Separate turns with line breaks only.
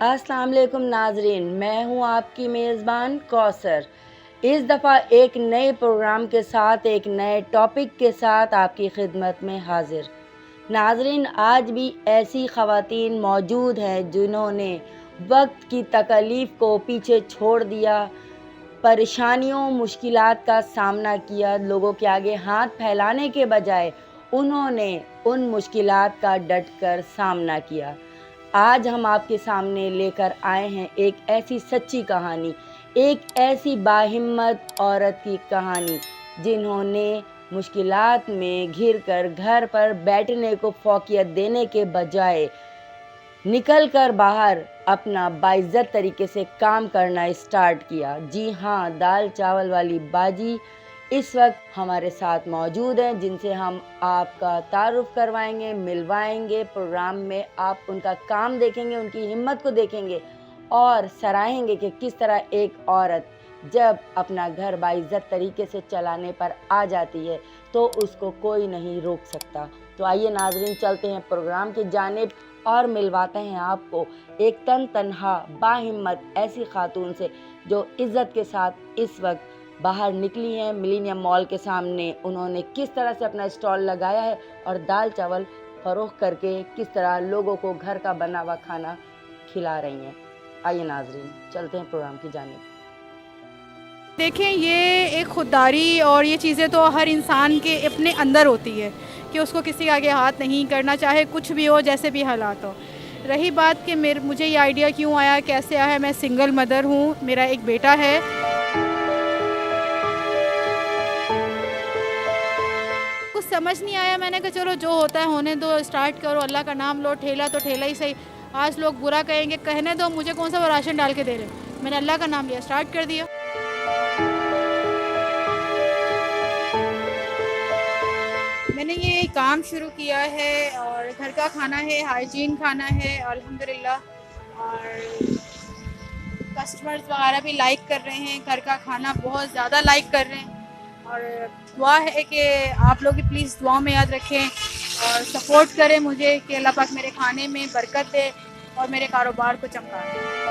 अस्सलाम वालेकुम नाजरीन, मैं हूं आपकी मेज़बान कौसर। इस दफ़ा एक नए प्रोग्राम के साथ, एक नए टॉपिक के साथ आपकी खिदमत में हाजिर। नाजरीन, आज भी ऐसी ख़वातीन मौजूद हैं जिन्होंने वक्त की तकलीफ़ को पीछे छोड़ दिया, परेशानियों मुश्किलात का सामना किया। लोगों के आगे हाथ फैलाने के बजाय उन्होंने उन मुश्किलात का डट कर सामना किया। आज हम आपके सामने लेकर आए हैं एक ऐसी सच्ची कहानी, एक ऐसी बाहिम्मत औरत की कहानी जिन्होंने मुश्किलात में घिर कर घर पर बैठने को फ़ौक़ियत देने के बजाय निकल कर बाहर अपना बाइज़्ज़त तरीके से काम करना स्टार्ट किया। जी हाँ, दाल चावल वाली बाजी इस वक्त हमारे साथ मौजूद हैं, जिनसे हम आपका तारुफ़ करवाएंगे, मिलवाएंगे। प्रोग्राम में आप उनका काम देखेंगे, उनकी हिम्मत को देखेंगे और सराहेंगे कि किस तरह एक औरत जब अपना घर बाइज़्ज़त तरीके से चलाने पर आ जाती है तो उसको कोई नहीं रोक सकता। तो आइए नाज़रीन, चलते हैं प्रोग्राम की जानिब और मिलवाते हैं आपको एक तन तनहा बाहिम्मत ऐसी खातून से जो इज़्ज़त के साथ इस वक्त बाहर निकली हैं। मिलेनियम मॉल के सामने उन्होंने किस तरह से अपना स्टॉल लगाया है और दाल चावल फ़रोख्त करके किस तरह लोगों को घर का बना हुआ खाना खिला रही हैं। आइए नाज़रीन, चलते हैं प्रोग्राम की जानिब।
देखें, ये एक खुददारी और ये चीज़ें तो हर इंसान के अपने अंदर होती है कि उसको किसी के आगे हाथ नहीं करना, चाहे कुछ भी हो, जैसे भी हालात हो। रही बात कि मुझे ये आइडिया क्यों आया, कैसे आया, मैं सिंगल मदर हूँ, मेरा एक बेटा है। कुछ समझ नहीं आया, मैंने कहा चलो जो होता है होने दो, स्टार्ट करो, अल्लाह का नाम लो, ठेला तो ठेला ही सही। आज लोग बुरा कहेंगे, कहने दो, मुझे कौन सा वो राशन डाल के दे रहे। मैंने अल्लाह का नाम लिया, स्टार्ट कर दिया। मैंने ये काम शुरू किया है और घर का खाना है, हाइजीन खाना है अल्हम्दुलिल्लाह। और कस्टमर्स वगैरह भी लाइक कर रहे हैं, घर का खाना बहुत ज़्यादा लाइक कर रहे हैं। और दुआ है कि आप लोग भी प्लीज़ दुआ में याद रखें और सपोर्ट करें मुझे कि अल्लाह पाक मेरे खाने में बरकत दे और मेरे कारोबार को चमका दे।